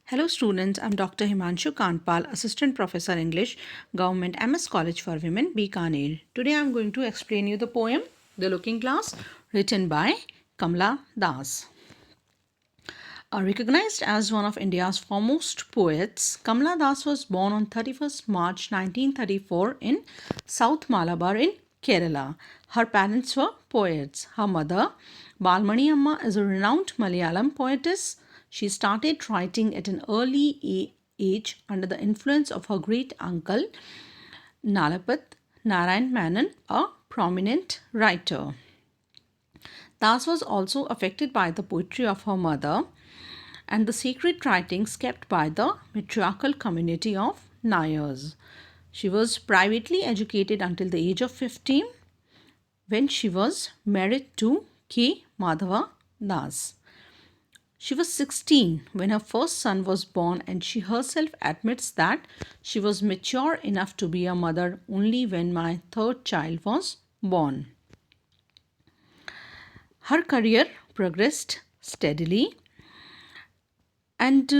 Hello students, I'm Dr. Himanshu Kandpal, Assistant Professor English, Government MS College for Women, Bikaner. Today I'm going to explain you the poem The Looking Glass, written by Kamala Das. Recognized as one of India's foremost poets, Kamala Das was born on 31st March 1934 in South Malabar in Kerala. Her parents were poets. Her mother, Balmani Amma, is a renowned Malayalam poetess. She started writing at an early age under the influence of her great uncle, Nalapat Narayan Menon, a prominent writer. Das was also affected by the poetry of her mother and the sacred writings kept by the matriarchal community of Nayars. She was privately educated until the age of 15 when she was married to K. Madhava Das. She was 16 when her first son was born, and she herself admits that she was mature enough to be a mother only when my third child was born. Her career progressed steadily, and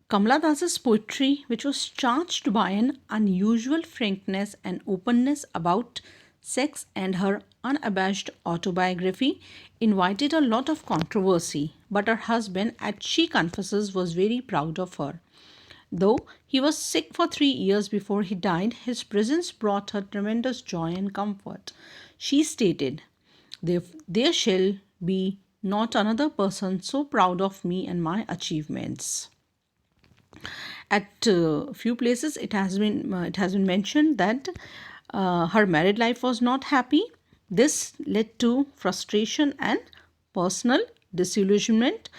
Kamala Das's poetry, which was charged by an unusual frankness and openness about sex, and her unabashed autobiography, invited a lot of controversy. But her husband, as she confesses, was very proud of her. Though he was sick for 3 years before he died, his presence brought her tremendous joy and comfort. She stated, there shall be not another person so proud of me and my achievements. At few places, it has been mentioned that her married life was not happy. This led to frustration and personal disillusionment.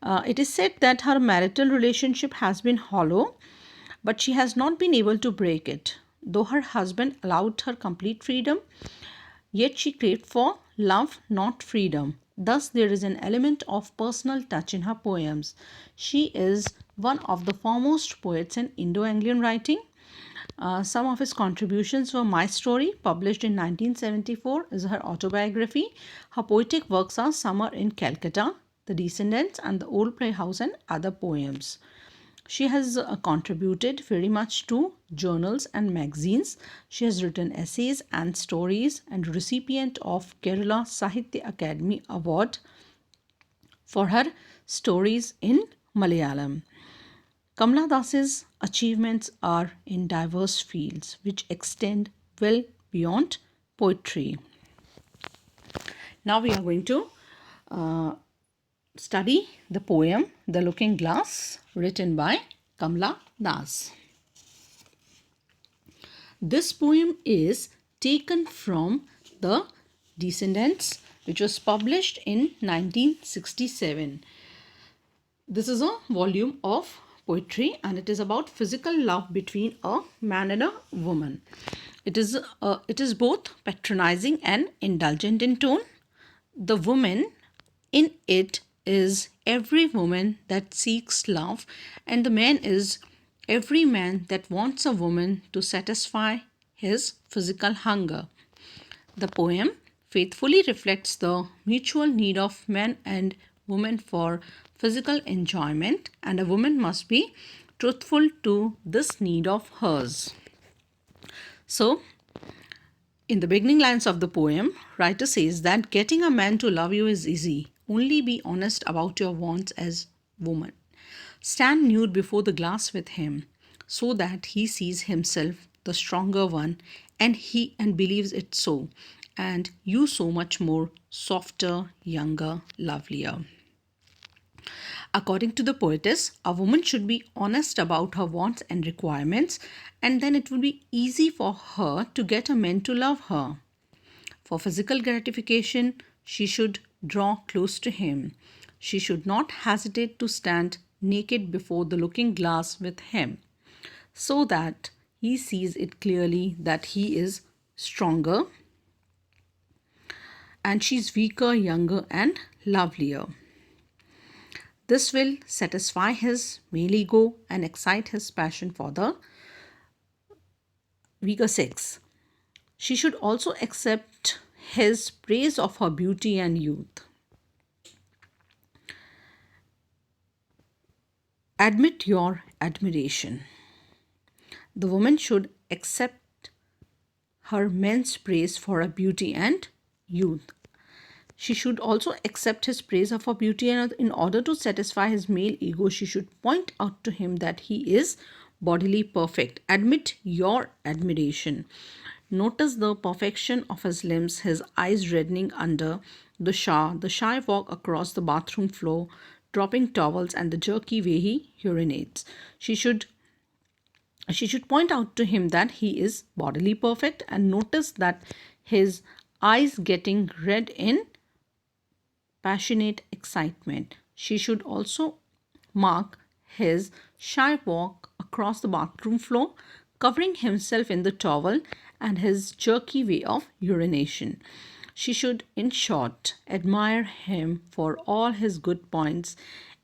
It is said that her marital relationship has been hollow, but she has not been able to break it. Though her husband allowed her complete freedom, yet she craved for love, not freedom. Thus, there is an element of personal touch in her poems. She is one of the foremost poets in Indo Anglian writing. Some of his contributions were My Story, published in 1974, is her autobiography. Her poetic works are Summer in Calcutta, The Descendants, and The Old Playhouse, and other poems. She has contributed very much to journals and magazines. She has written essays and stories, and recipient of Kerala Sahitya Academy Award for her stories in Malayalam. Kamala Das's achievements are in diverse fields which extend well beyond poetry. Now we are going to study the poem The Looking Glass, written by Kamala Das. This poem is taken from The Descendants, which was published in 1967. This is a volume of poetry, and it is about physical love between a man and a woman. It is both patronizing and indulgent in tone. The woman in it is every woman that seeks love, and the man is every man that wants a woman to satisfy his physical hunger. The poem faithfully reflects the mutual need of man and woman for physical enjoyment, and a woman must be truthful to this need of hers. So, in the beginning lines of the poem, writer says that getting a man to love you is easy. Only be honest about your wants as woman. Stand nude before the glass with him, so that he sees himself the stronger one, and believes it so, and you so much more softer, younger, lovelier. According to the poetess, a woman should be honest about her wants and requirements, and then it will be easy for her to get a man to love her. For physical gratification, she should draw close to him. She should not hesitate to stand naked before the looking glass with him, so that he sees it clearly that he is stronger and she's weaker, younger, and lovelier. This will satisfy his male ego and excite his passion for the weaker sex. She should also accept his praise of her beauty and youth. Admit your admiration. The woman should accept her men's praise for her beauty and youth. She should also accept his praise of her beauty, and in order to satisfy his male ego, she should point out to him that he is bodily perfect. Admit your admiration. Notice the perfection of his limbs, his eyes reddening under the shy walk across the bathroom floor, dropping towels, and the jerky way he urinates. She should point out to him that he is bodily perfect, and notice that his eyes getting red in passionate excitement. She should also mark his shy walk across the bathroom floor, covering himself in the towel, and his jerky way of urination. She should, in short, admire him for all his good points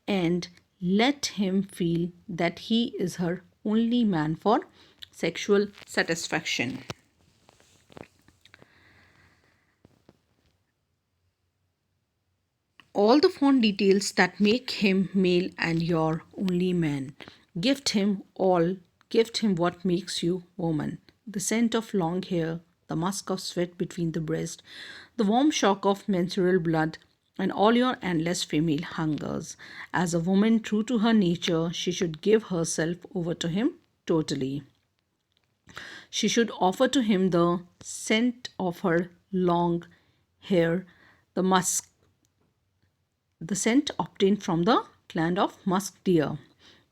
and let him feel that he is her only man for sexual satisfaction. All the fond details that make him male and your only man. Gift him all, gift him what makes you woman. The scent of long hair, the musk of sweat between the breast, the warm shock of menstrual blood, and all your endless female hungers. As a woman true to her nature, she should give herself over to him totally. She should offer to him the scent of her long hair, the musk the scent obtained from the gland of musk deer,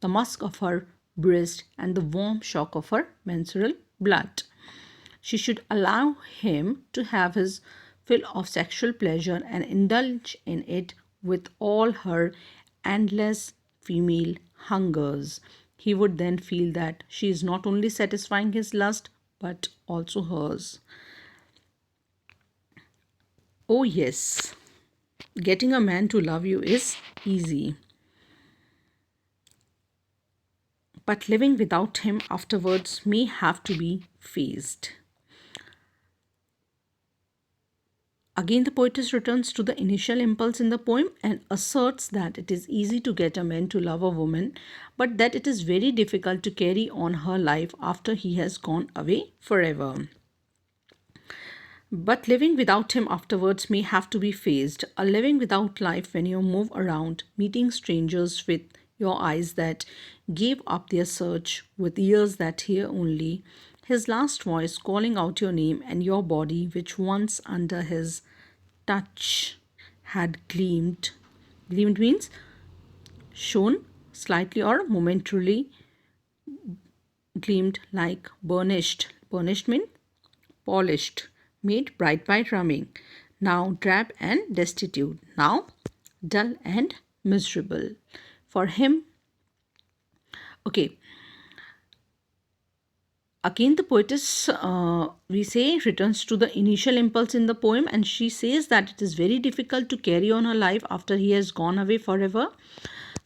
the musk of her breast, and the warm shock of her menstrual blood. She should allow him to have his fill of sexual pleasure and indulge in it with all her endless female hungers. He would then feel that she is not only satisfying his lust but also hers. Oh, yes, getting a man to love you is easy, but living without him afterwards may have to be faced. Again, the poetess returns to the initial impulse in the poem and asserts that it is easy to get a man to love a woman, but that it is very difficult to carry on her life after he has gone away forever. But living without him afterwards may have to be faced. A living without life when you move around, meeting strangers with your eyes that gave up their search, with ears that hear only his last voice calling out your name, and your body, which once under his touch had gleamed. Gleamed means shone slightly or momentarily, gleamed like burnished. Burnished means polished, made bright by rubbing. Now drab and destitute. Now dull and miserable. For him, okay. Again, the poetess, we say, returns to the initial impulse in the poem, and she says that it is very difficult to carry on her life after he has gone away forever.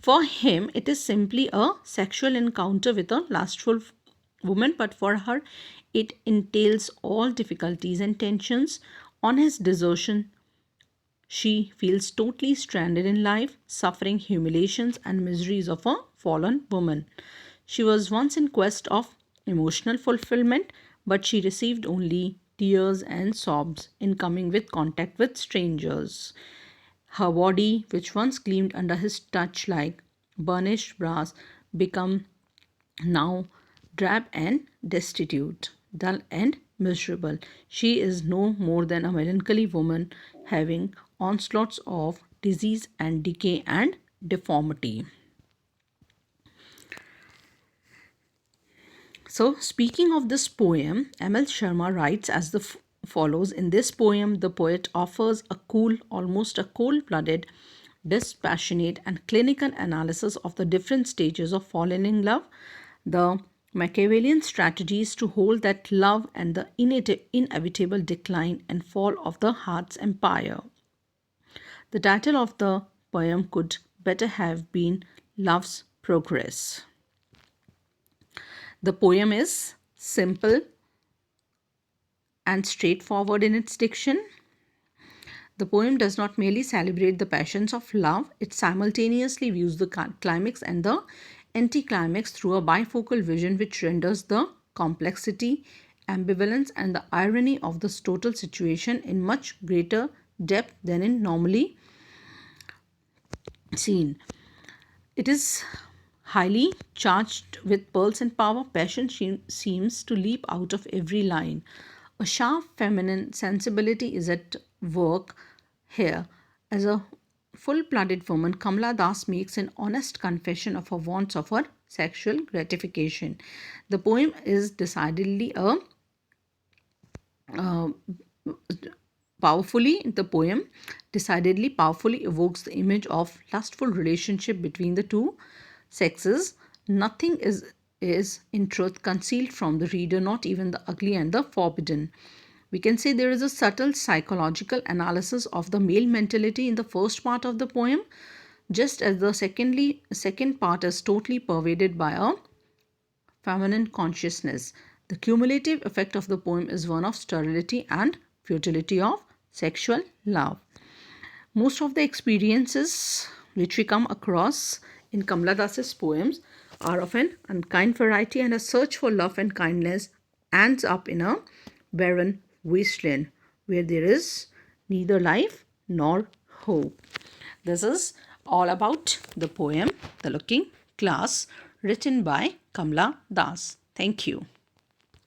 For him, it is simply a sexual encounter with a lustful woman, but for her, it entails all difficulties and tensions. On his desertion, she feels totally stranded in life, suffering humiliations and miseries of a fallen woman. She was once in quest of emotional fulfillment, but she received only tears and sobs in coming with contact with strangers. Her body, which once gleamed under his touch like burnished brass, become now drab and destitute, dull and miserable. She is no more than a melancholy woman having onslaughts of disease and decay and deformity. So, speaking of this poem, M.L. Sharma writes as follows. In this poem, the poet offers a cool, almost a cold blooded, dispassionate, and clinical analysis of the different stages of falling in love, the Machiavellian strategies to hold that love, and the inevitable decline and fall of the heart's empire. The title of the poem could better have been Love's Progress. The poem is simple and straightforward in its diction. The poem does not merely celebrate the passions of love, it simultaneously views the climax and the anticlimax through a bifocal vision which renders the complexity, ambivalence, and the irony of this total situation in much greater depth than in normally seen. It is highly charged with pulse and power. Passion seems to leap out of every line. A sharp feminine sensibility is at work here. As a full blooded woman, Kamala Das makes an honest confession of her wants of her sexual gratification. The poem is decidedly a uh, the poem decidedly powerfully evokes the image of lustful relationship between the two sexes. Nothing is in truth concealed from the reader, not even the ugly and the forbidden. We can say there is a subtle psychological analysis of the male mentality in the first part of the poem, just as the second part is totally pervaded by a feminine consciousness. The cumulative effect of the poem is one of sterility and futility of sexual love. Most of the experiences which we come across in Kamala Das's poems are of an unkind variety, and a search for love and kindness ends up in a barren wasteland where there is neither life nor hope. This is all about the poem The Looking Glass, written by Kamala Das. Thank you.